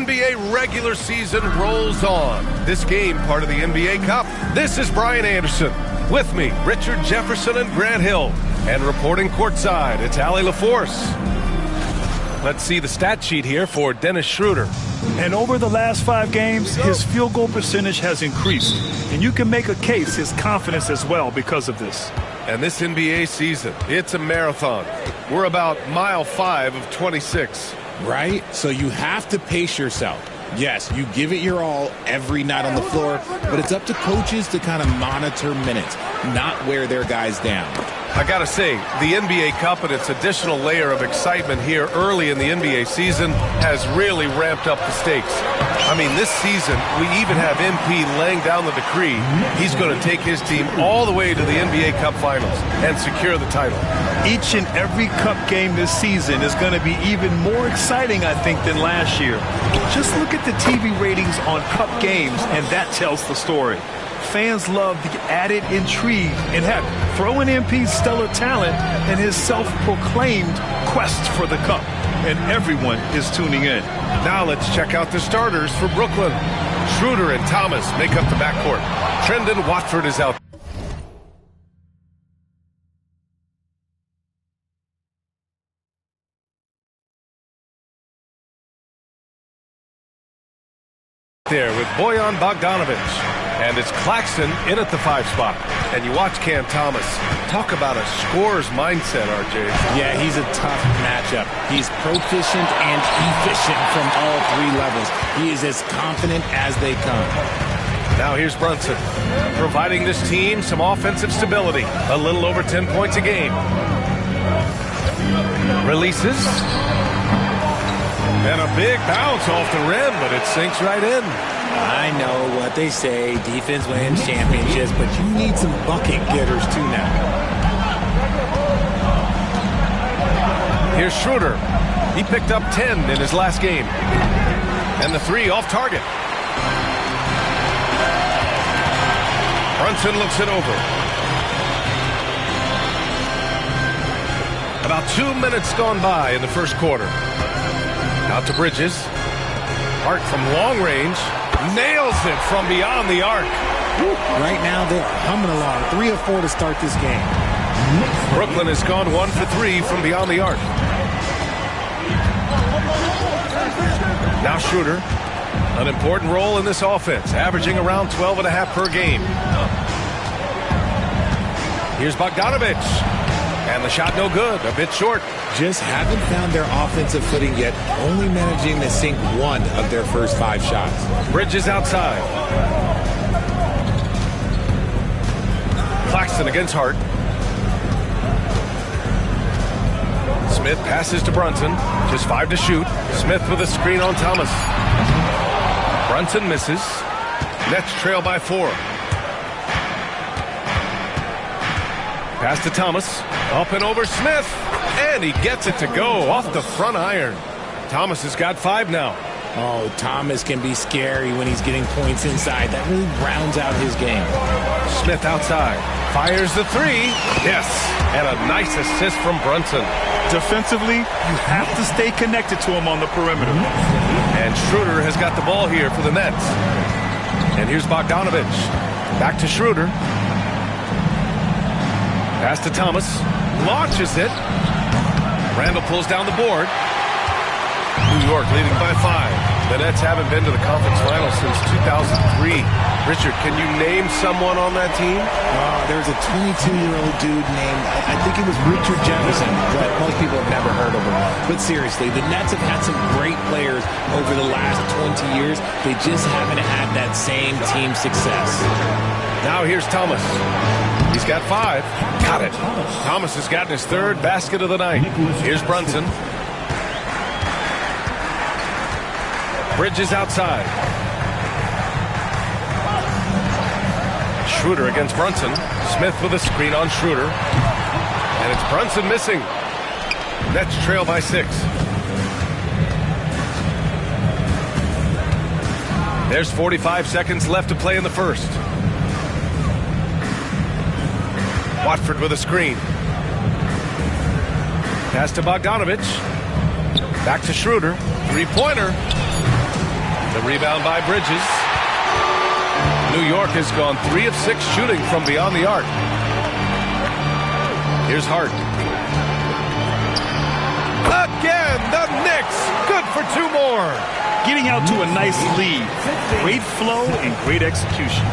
NBA regular season rolls on. This game, part of the NBA Cup. This is Brian Anderson. With me, Richard Jefferson and Grant Hill. And reporting courtside, it's Allie LaForce. Let's see the stat sheet here for Dennis Schroeder. And over the last 5 games, his field goal percentage has increased. And you can make a case his confidence as well because of this. And this NBA season, it's a marathon. We're about mile 5 of 26. Right? So you have to pace yourself. Yes, you give it your all every night on the floor, but it's up to coaches to kind of monitor minutes, not wear their guys down. I gotta say, the NBA Cup and its additional layer of excitement here early in the NBA season has really ramped up the stakes. I mean, this season, we even have MP laying down the decree. He's going to take his team all the way to the NBA Cup Finals and secure the title. Each and every Cup game this season is going to be even more exciting, I think, than last year. Just look at the TV ratings on Cup games, and that tells the story. Fans love the added intrigue and heck, throw in MP's stellar talent and his self-proclaimed quest for the Cup. And everyone is tuning in. Now let's check out the starters for Brooklyn. Schroeder and Thomas make up the backcourt. Trendon Watford is out there with Bojan Bogdanovic. And it's Claxton in at the 5 spot. And you watch Cam Thomas. Talk about a scorer's mindset, RJ. Yeah, he's a tough matchup. He's proficient and efficient from all 3 levels. He is as confident as they come. Now here's Brunson, providing this team some offensive stability. A little over 10 points a game. Releases. And a big bounce off the rim, but it sinks right in. I know what they say, defense wins championships, but you need some bucket getters too now. Here's Schroeder. He picked up 10 in his last game. And the 3 off target. Brunson looks it over. About 2 minutes gone by in the first quarter. Out to Bridges. Hart from long range. Nails it from beyond the arc. Right now, they're humming along. 3 of 4 to start this game. Brooklyn has gone 1 for 3 from beyond the arc. Now Schroeder. An important role in this offense, averaging around 12.5 per game. Here's Bogdanovic. And the shot no good, a bit short. Just haven't found their offensive footing yet, only managing to sink 1 of their first 5 shots. Bridges outside. Claxton against Hart. Smith passes to Brunson. Just 5 to shoot. Smith with a screen on Thomas. Brunson misses. Nets trail by 4. Pass to Thomas. Up and over Smith. And he gets it to go off the front iron. Thomas has got 5 now. Oh, Thomas can be scary when he's getting points inside. That really rounds out his game. Smith outside. Fires the 3. Yes. And a nice assist from Brunson. Defensively, you have to stay connected to him on the perimeter. And Schroeder has got the ball here for the Nets. And here's Bogdanovic. Back to Schroeder. Pass to Thomas. Launches it. Randall pulls down the board. New York leading by 5. The Nets haven't been to the conference finals since 2003. Richard, can you name someone on that team? There's a 22-year-old dude named, I think it was Richard Jefferson, but most people have never heard of him. But seriously, the Nets have had some great players over the last 20 years. They just haven't had that same team success. Now here's Thomas. He's got 5. Got it. Thomas has gotten his 3rd basket of the night. Here's Brunson. Bridges outside. Schroeder against Brunson. Smith with a screen on Schroeder. And it's Brunson missing. Nets trail by 6. There's 45 seconds left to play in the first. Watford with a screen. Pass to Bogdanovic. Back to Schroeder. 3-pointer. The rebound by Bridges. New York has gone 3 of 6 shooting from beyond the arc. Here's Hart. Again, the Knicks. Good for 2 more. Getting out to a nice lead. Great flow and great execution.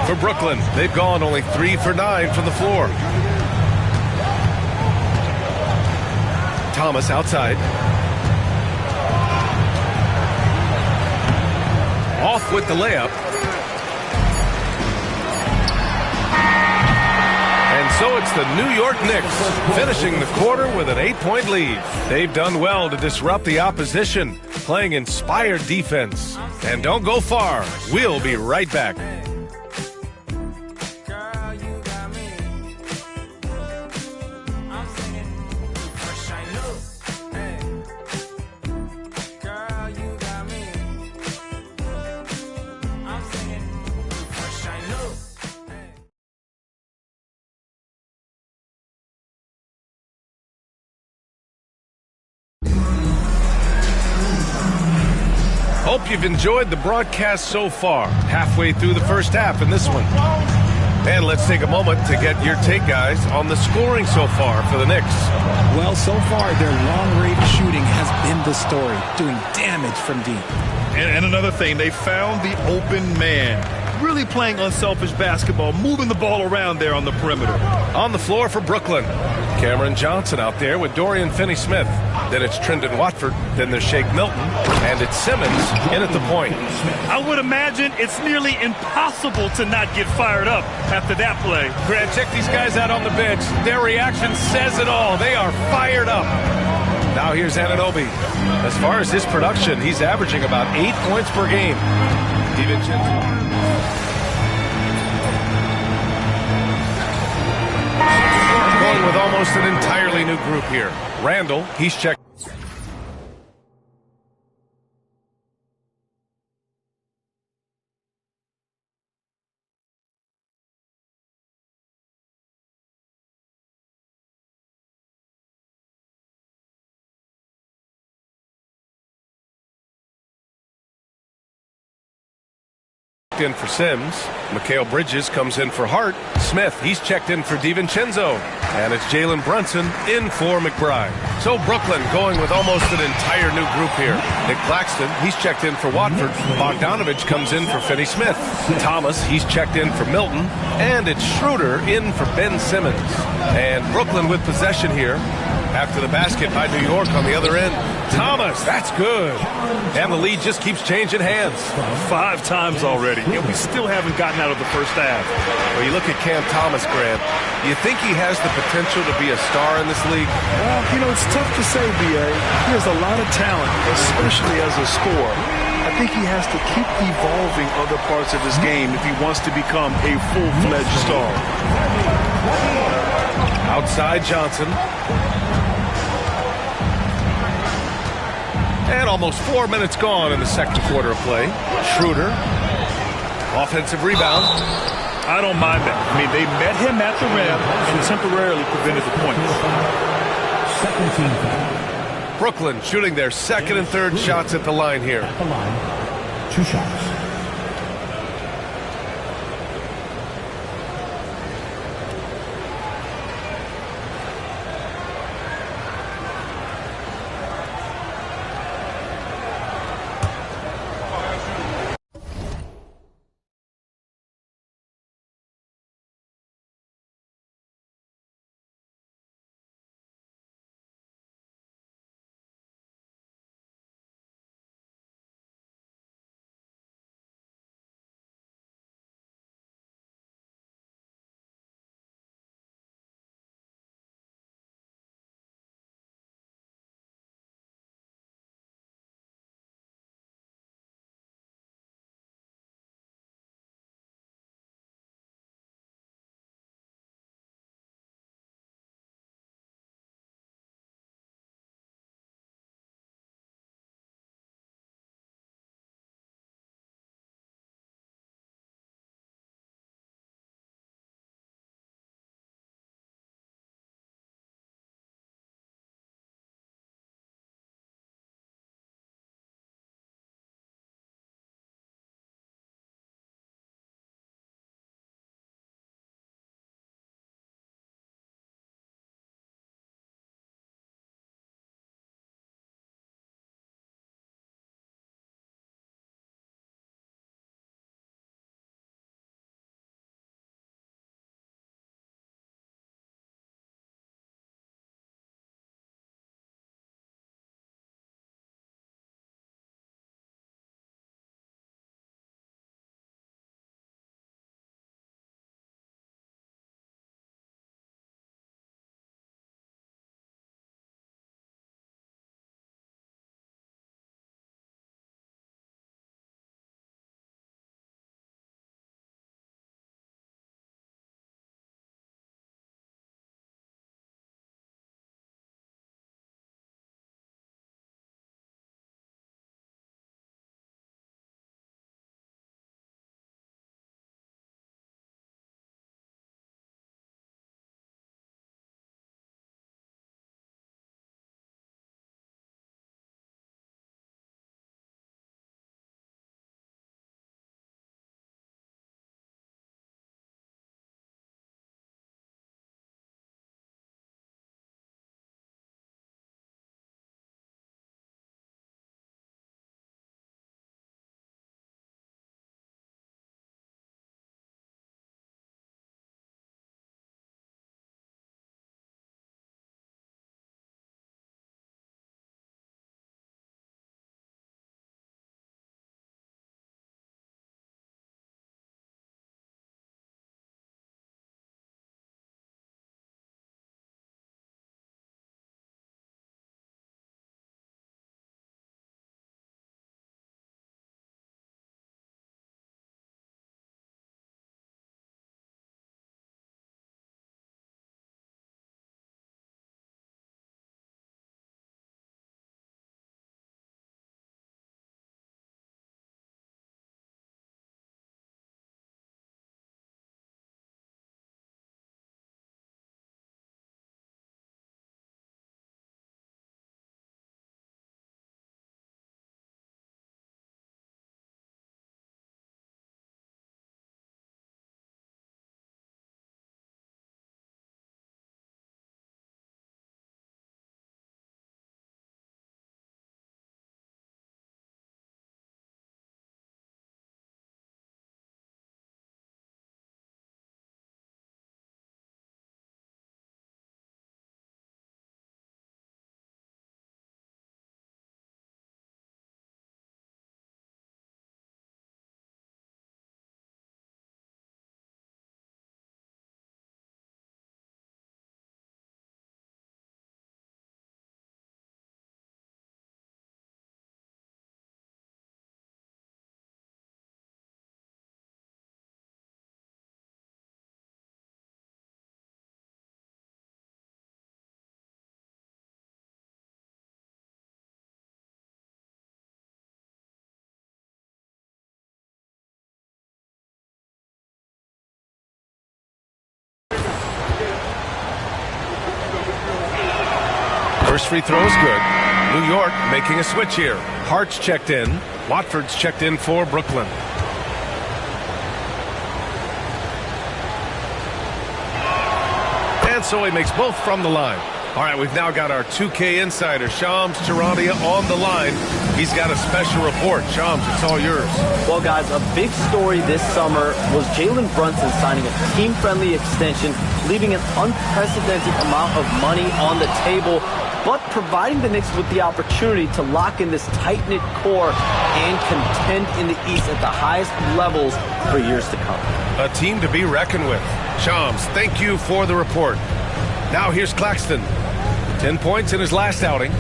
For Brooklyn, they've gone only 3 for 9 from the floor. Thomas outside. Off with the layup. And so it's the New York Knicks finishing the quarter with an 8-point lead. They've done well to disrupt the opposition, playing inspired defense. And don't go far. We'll be right back. Hope you've enjoyed the broadcast so far. Halfway through the first half in this one. And let's take a moment to get your take, guys, on the scoring so far for the Knicks. Well, so far, their long-range shooting has been the story, doing damage from deep. And another thing, they found the open man. Really playing unselfish basketball, moving the ball around there on the perimeter. On the floor for Brooklyn, Cameron Johnson out there with Dorian Finney-Smith. Then it's Trendon Watford. Then there's Shake Milton. And it's Simmons in at the point. I would imagine it's nearly impossible to not get fired up after that play. Grant, check these guys out on the bench. Their reaction says it all. They are fired up. Now here's Anunoby. As far as his production, he's averaging about 8 points per game. DiVincenzo. Going with almost an entirely new group here. Randall, he's checked. In for Sims. Mikal Bridges comes in for Hart. Smith, he's checked in for DiVincenzo. And it's Jalen Brunson in for McBride. So Brooklyn going with almost an entire new group here. Nick Claxton, he's checked in for Watford. Bogdanovich comes in for Finney-Smith. Thomas, he's checked in for Milton. And it's Schroeder in for Ben Simmons. And Brooklyn with possession here. After the basket by New York on the other end. Thomas, that's good. And the lead just keeps changing hands. 5 times already, and we still haven't gotten out of the first half. Well, you look at Cam Thomas, Grant. You think he has the potential to be a star in this league? Well, you know, it's tough to say, B.A. He has a lot of talent, especially as a scorer. I think he has to keep evolving other parts of his game if he wants to become a full-fledged star. Outside Johnson. And almost 4 minutes gone in the second quarter of play. Schroeder, offensive rebound. I don't mind that. I mean, they met him at the rim and temporarily prevented the points. Brooklyn shooting their second and third shots at the line here. At the line, 2 shots. First free throw is good. New York making a switch here. Hart's checked in. Watford's checked in for Brooklyn. And so he makes both from the line. All right, we've now got our 2K insider, Shams Charania, on the line. He's got a special report. Shams, it's all yours. Well, guys, a big story this summer was Jalen Brunson signing a team-friendly extension, leaving an unprecedented amount of money on the table, but providing the Knicks with the opportunity to lock in this tight-knit core and contend in the East at the highest levels for years to come. A team to be reckoned with. Shams, thank you for the report. Now here's Claxton. 10 points in his last outing.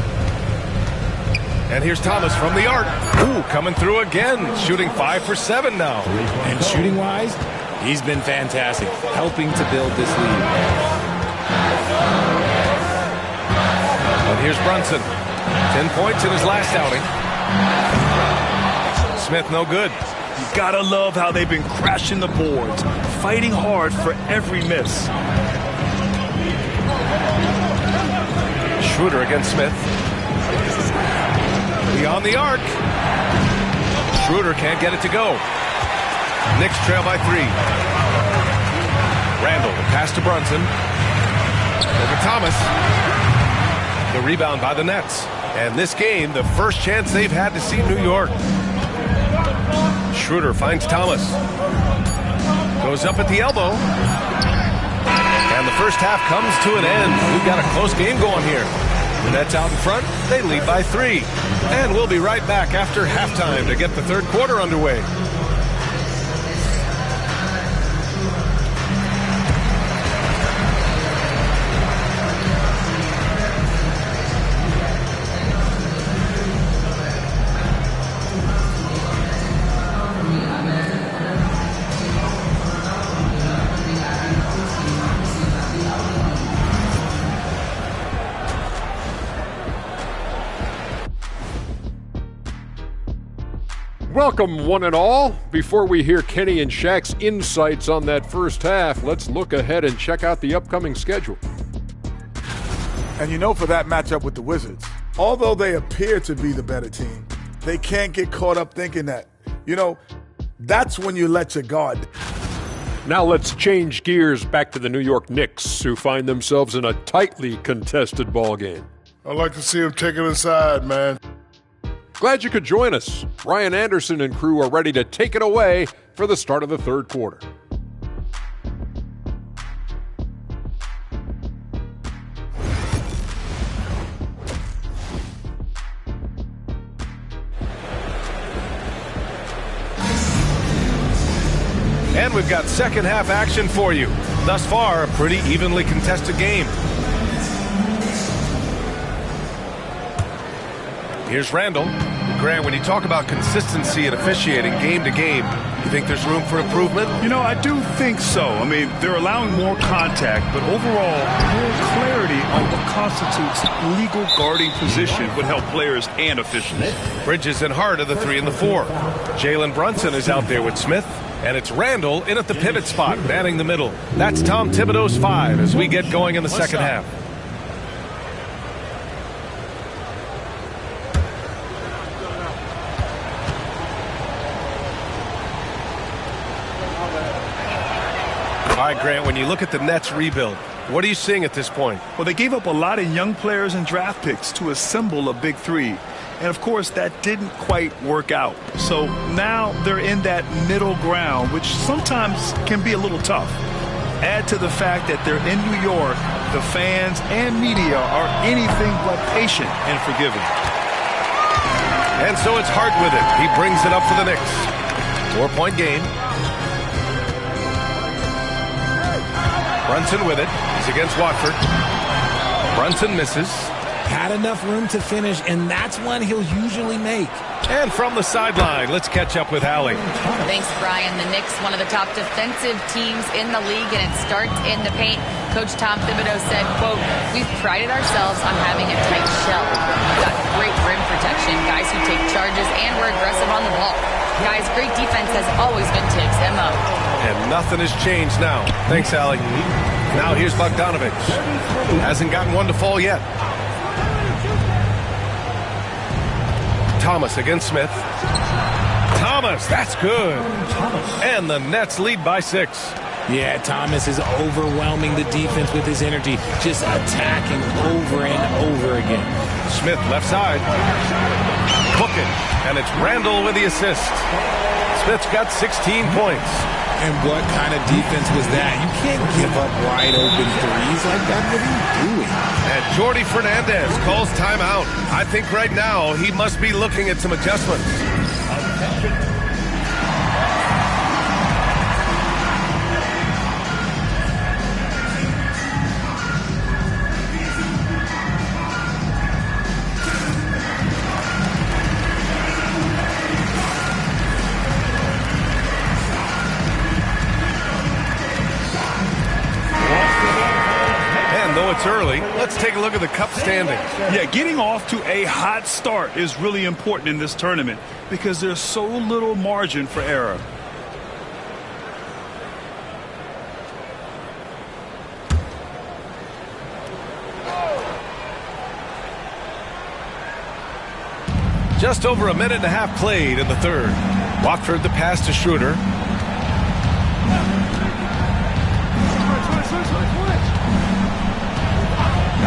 And here's Thomas from the arc. Ooh, coming through again. Shooting 5 for 7 now. And shooting-wise, he's been fantastic, helping to build this lead. And here's Brunson. 10 points in his last outing. Smith no good. You gotta love how they've been crashing the boards, fighting hard for every miss. Schroeder against Smith. Beyond the arc. Schroeder can't get it to go. Knicks trail by 3. Randall, the pass to Brunson. Over Thomas. The rebound by the Nets. And this game, the first chance they've had to see New York. Schroeder finds Thomas. Goes up at the elbow. And the first half comes to an end. We've got a close game going here. The Nets out in front. They lead by 3. And we'll be right back after halftime to get the third quarter underway. Welcome, one and all. Before we hear Kenny and Shaq's insights on that first half, let's look ahead and check out the upcoming schedule. And you know, for that matchup with the Wizards, although they appear to be the better team, they can't get caught up thinking that. You know, that's when you let your guard. Now let's change gears back to the New York Knicks, who find themselves in a tightly contested ball game. I'd like to see him take it inside, man. Glad you could join us. Ryan Anderson and crew are ready to take it away for the start of the third quarter. And we've got second half action for you. Thus far, a pretty evenly contested game. Here's Randall. Grant, when you talk about consistency and officiating game to game, you think there's room for improvement? You know, I do think so. I mean, they're allowing more contact, but overall, more clarity on what constitutes legal guarding position would help players and officials. Bridges and Hart are the 3 and the 4. Jalen Brunson is out there with Smith, and it's Randall in at the pivot spot, manning the middle. That's Tom Thibodeau's 5 as we get going in the second half. All right, Grant, when you look at the Nets rebuild, what are you seeing at this point? Well, they gave up a lot of young players and draft picks to assemble a big 3. And, of course, that didn't quite work out. So now they're in that middle ground, which sometimes can be a little tough. Add to the fact that they're in New York, the fans and media are anything but patient and forgiving. And so it's Hart with it. He brings it up for the Knicks. 4-point game. Brunson with it. He's against Watford. Brunson misses. Had enough room to finish, and that's one he'll usually make. And from the sideline, let's catch up with Allie. Thanks, Brian. The Knicks, one of the top defensive teams in the league, and it starts in the paint. Coach Tom Thibodeau said, quote, "We've prided ourselves on having a tight shell. We've got great rim protection, guys who take charges, and we're aggressive on the ball. Guys, great defense has always been Tibbs' MO." And nothing has changed now. Thanks, Allie. Now here's Bogdanovich. Hasn't gotten one to fall yet. Thomas against Smith. Thomas, that's good. And the Nets lead by 6. Yeah, Thomas is overwhelming the defense with his energy, just attacking over and over again. Smith left side. Booking, and it's Randall with the assist. Smith's got 16 points. And what kind of defense was that? You can't give up wide open threes like that. What are you doing? And Jordi Fernandez calls timeout. I think right now he must be looking at some adjustments. It's early. Let's take a look at the cup standings. Yeah, getting off to a hot start is really important in this tournament because there's so little margin for error. Just over a minute and a half played in the third. Watford the pass to Schroeder.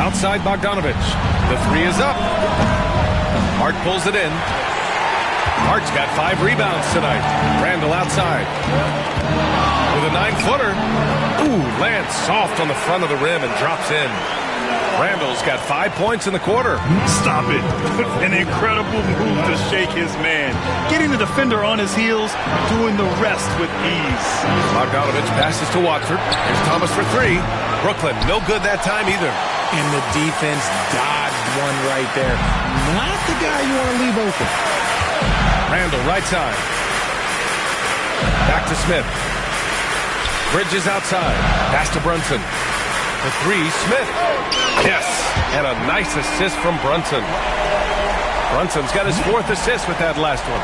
Outside Bogdanovic. The three is up. Hart pulls it in. Hart's got 5 rebounds tonight. Randall outside. With a 9-footer. Ooh, lands soft on the front of the rim and drops in. Randall's got 5 points in the quarter. Stop it. An incredible move to shake his man. Getting the defender on his heels, doing the rest with ease. Bogdanovic passes to Watford. Here's Thomas for 3. Brooklyn, no good that time either. And the defense dodged one right there. Not the guy you want to leave open. Randall, right side. Back to Smith. Bridges outside. Pass to Brunson. The 3, Smith. Yes, and a nice assist from Brunson. Brunson's got his 4th assist with that last one.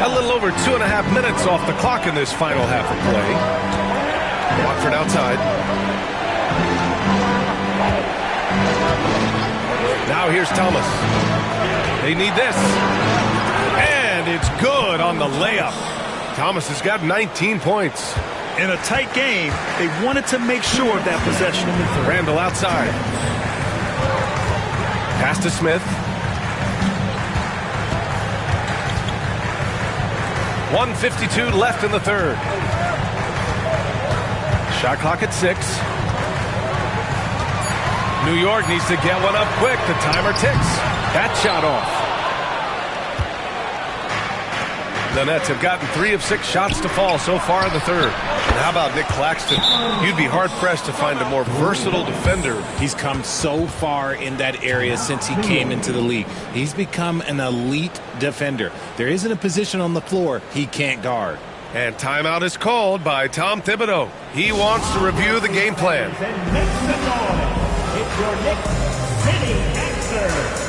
A little over 2.5 minutes off the clock in this final half of play. Watford outside. Now here's Thomas. They need this. And it's good on the layup. Thomas has got 19 points. In a tight game, they wanted to make sure of that possession. Randall outside. Pass to Smith. 1:52 left in the third. Shot clock at 6. New York needs to get one up quick. The timer ticks. That shot off. The Nets have gotten 3 of 6 shots to fall so far in the third. And how about Nick Claxton? You'd be hard-pressed to find a more versatile defender. He's come so far in that area since he came into the league. He's become an elite defender. There isn't a position on the floor he can't guard. And timeout is called by Tom Thibodeau. He wants to review the game plan. It's your Knicks City answer.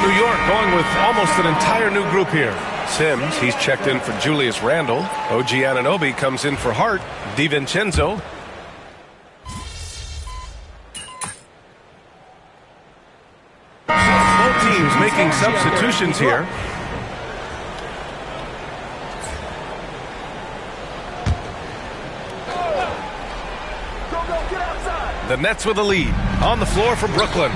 New York going with almost an entire new group here. Sims, he's checked in for Julius Randle. OG Anunoby comes in for Hart. DiVincenzo. Both teams making substitutions here. The Nets with a lead. On the floor for Brooklyn.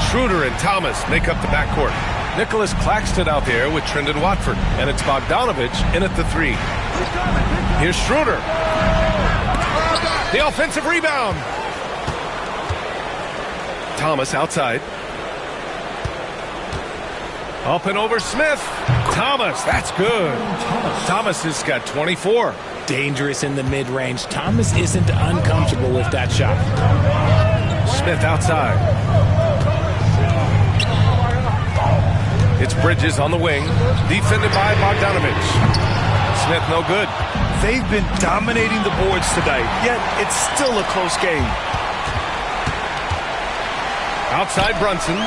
Schroeder and Thomas make up the backcourt. Nicholas Claxton out there with Trendon Watford. And it's Bogdanovic in at the 3. Here's Schroeder. The offensive rebound. Thomas outside. Up and over Smith. Thomas, that's good. Thomas has got 24. Dangerous in the mid-range. Thomas isn't uncomfortable with that shot. Smith outside. It's Bridges on the wing. Defended by Bogdanovich. Smith no good. They've been dominating the boards tonight, yet it's still a close game. Outside Brunson.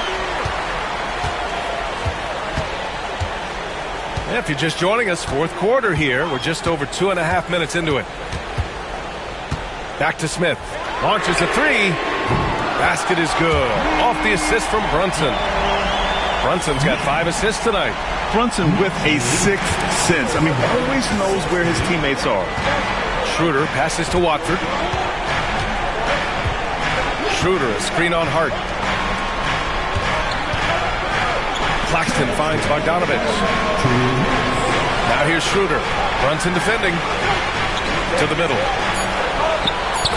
If you're just joining us, fourth quarter here. We're just over 2.5 minutes into it. Back to Smith. Launches a three. Basket is good. Off the assist from Brunson. Brunson's got 5 assists tonight. Brunson with a sixth sense. I mean, always knows where his teammates are. Schroeder passes to Watford. Schroeder, a screen on Hart. Claxton finds Bogdanovich. Now here's Schroeder. Brunson defending. To the middle.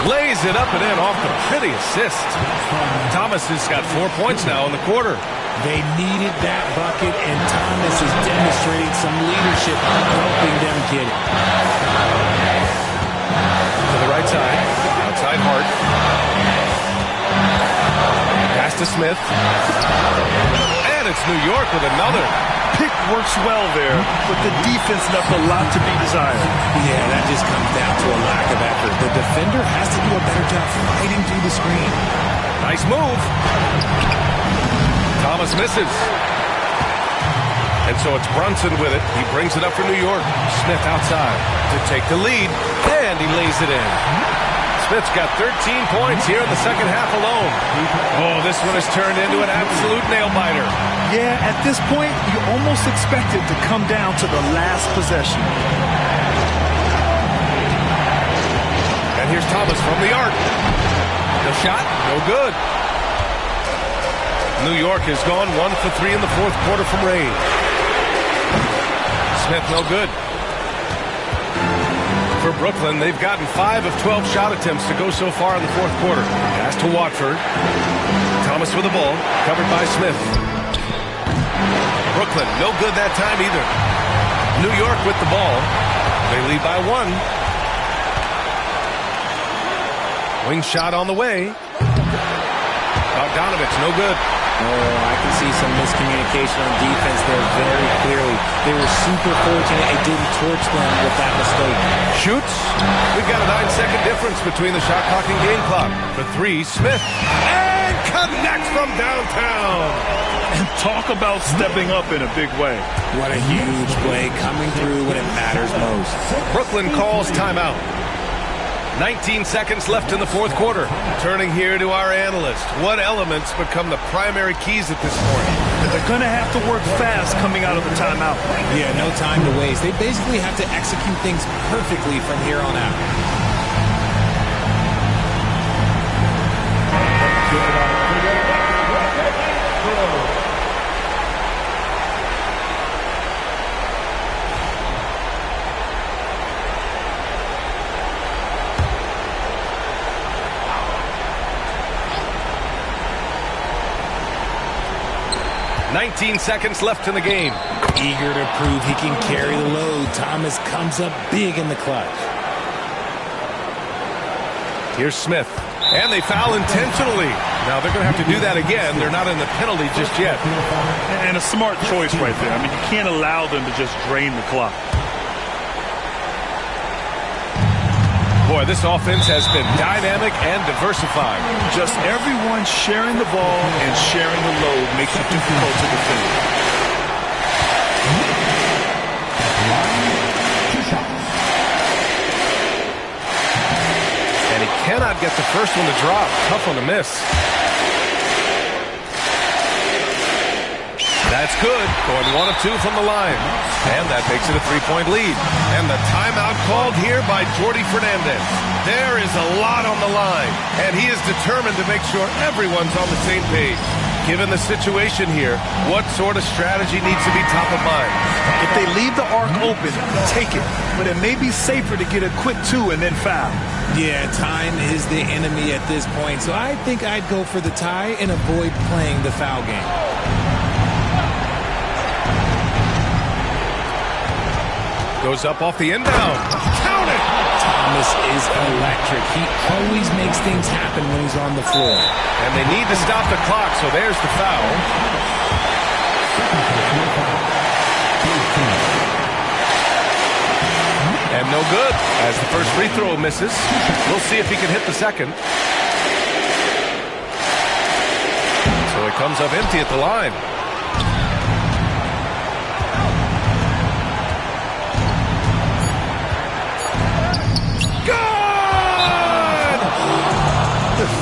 Lays it up and in off the pretty assist. Thomas has got 4 points now in the quarter. They needed that bucket, and Thomas is demonstrating some leadership helping them get it. To the right side. Outside Hart. Pass to Smith. And it's New York with another. Pick works well there, but the defense left a lot to be desired. Yeah, that just comes down to a lack of effort. The defender has to do a better job fighting through the screen. Nice move. Thomas misses. And so it's Brunson with it. He brings it up for New York. Smith outside to take the lead. And he lays it in. Smith's got 13 points here in the second half alone. Oh, this one has turned into an absolute nail-biter. Yeah, at this point, you almost expect it to come down to the last possession. And here's Thomas from the arc. The shot, no good. New York has gone 1 for 3 in the fourth quarter from range. Smith no good. For Brooklyn, they've gotten 5 of 12 shot attempts to go so far in the fourth quarter. Pass to Watford. Thomas with the ball, covered by Smith. Brooklyn, no good that time either. New York with the ball. They lead by 1. Wing shot on the way. Bogdanovich, no good. Oh, I can see some miscommunication on defense there very clearly. They were super fortunate it didn't torch them with that mistake. Shoots. We've got a 9-second difference between the shot clock and game clock. For 3, Smith. And connects from downtown. And talk about stepping up in a big way. What a huge play coming through when it matters most. Brooklyn calls timeout. 19 seconds left in the fourth quarter. Turning here to our analyst. What elements become the primary keys at this point? They're going to have to work fast coming out of the timeout. Yeah, no time to waste. They basically have to execute things perfectly from here on out. $19 seconds left in the game. Eager to prove he can carry the load, Thomas comes up big in the clutch. Here's Smith. And they foul intentionally. Now they're going to have to do that again. They're not in the penalty just yet. And a smart choice right there. I mean, you can't allow them to just drain the clock. Boy, this offense has been dynamic and diversified. Just everyone sharing the ball and sharing the load makes it difficult to defend. And he cannot get the first one to drop. Tough one to miss. That's good. Going 1 of 2 from the line. And that makes it a 3-point lead. And the timeout called here by Jordi Fernandez. There is a lot on the line. And he is determined to make sure everyone's on the same page. Given the situation here, what sort of strategy needs to be top of mind? If they leave the arc open, take it. But it may be safer to get a quick 2 and then foul. Yeah, time is the enemy at this point. So I think I'd go for the tie and avoid playing the foul game. Goes up off the inbound. Count it! Thomas is electric. He always makes things happen when he's on the floor. And they need to stop the clock, so there's the foul. And no good, as the first free throw misses. We'll see if he can hit the second. So he comes up empty at the line.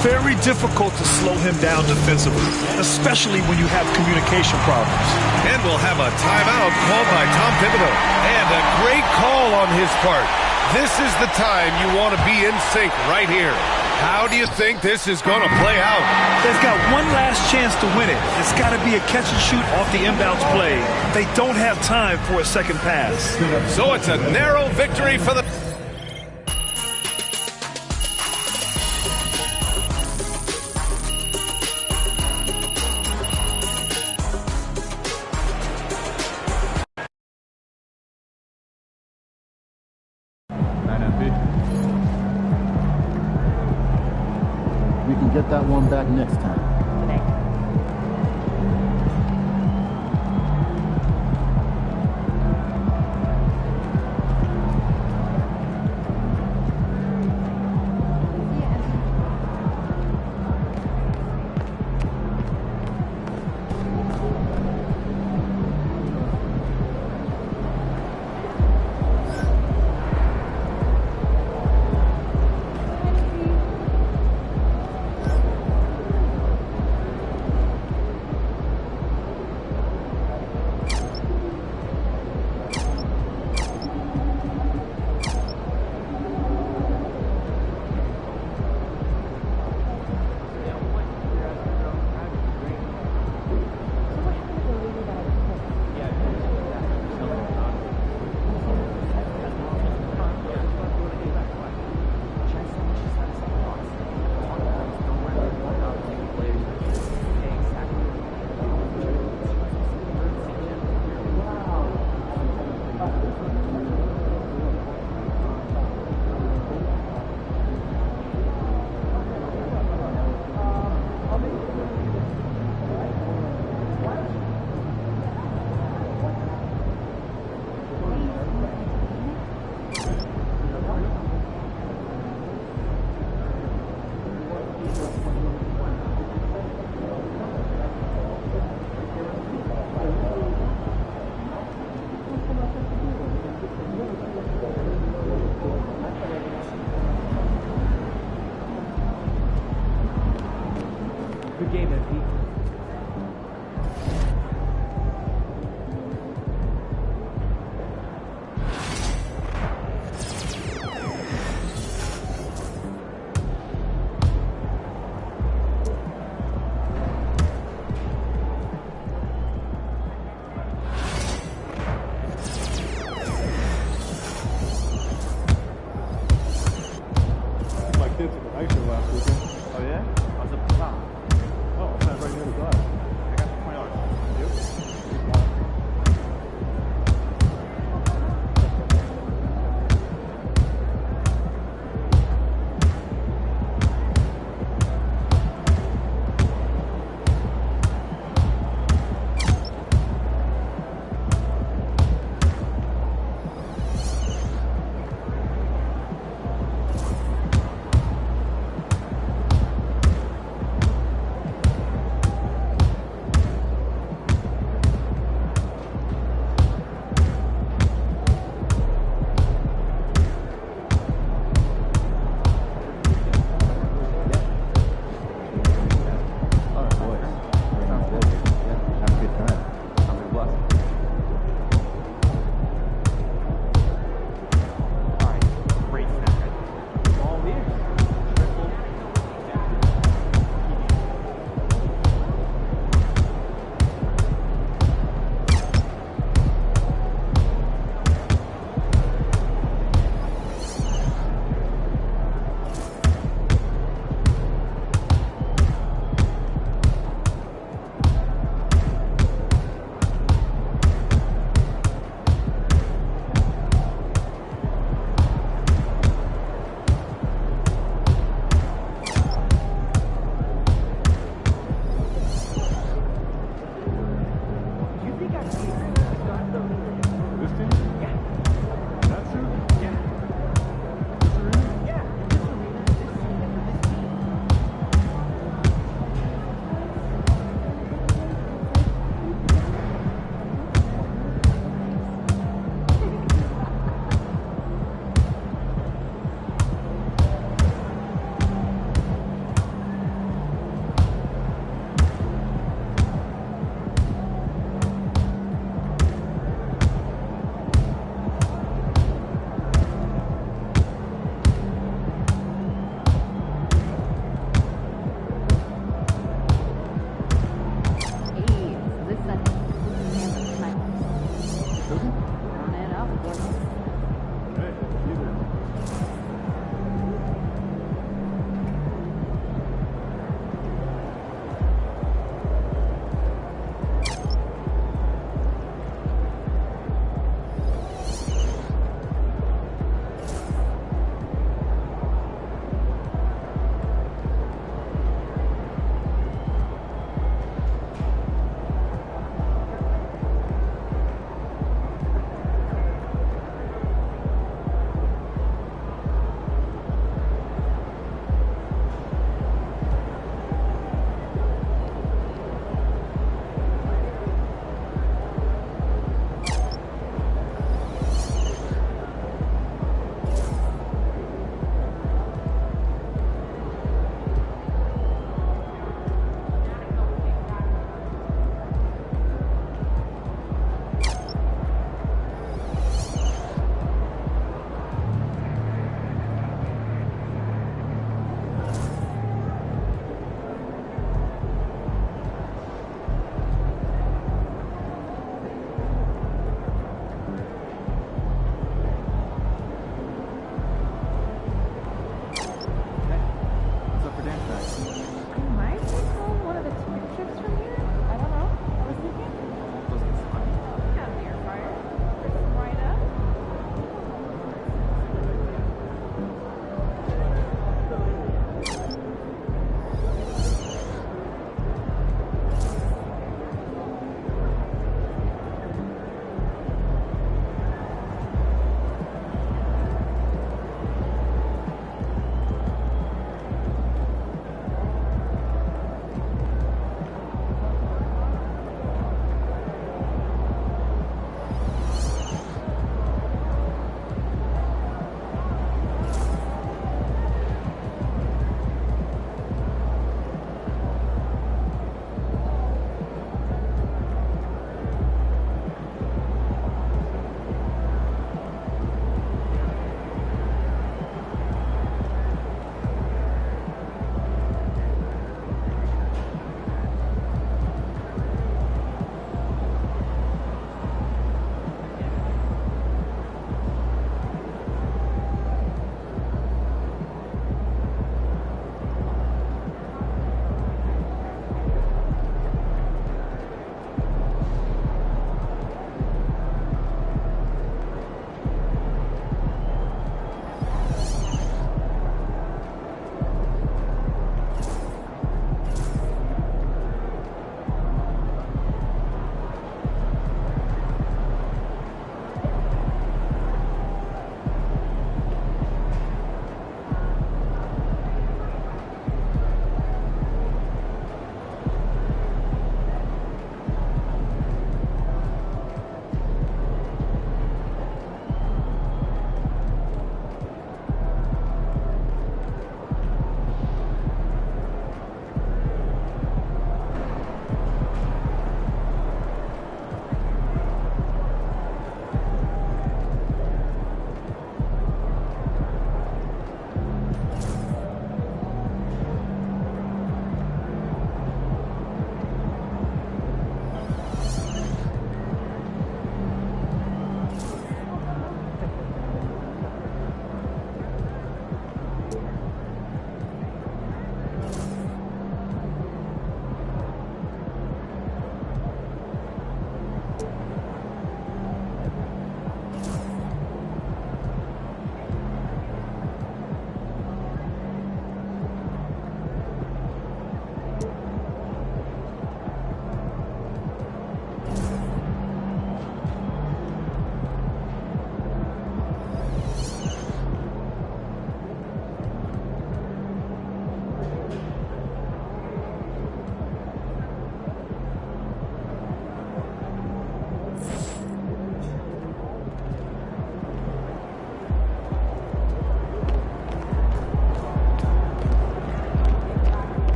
Very difficult to slow him down defensively, especially when you have communication problems. And we'll have a timeout called by Tom Thibodeau. And a great call on his part. This is the time you want to be in sync right here. How do you think this is going to play out? They've got one last chance to win it. It's got to be a catch and shoot off the inbounds play. They don't have time for a second pass. So it's a narrow victory for the... We can get that one back next time. Down and up, boys.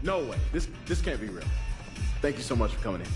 No way. This can't be real. Thank you so much for coming in.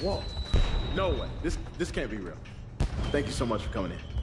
Whoa. No way. This can't be real. Thank you so much for coming in.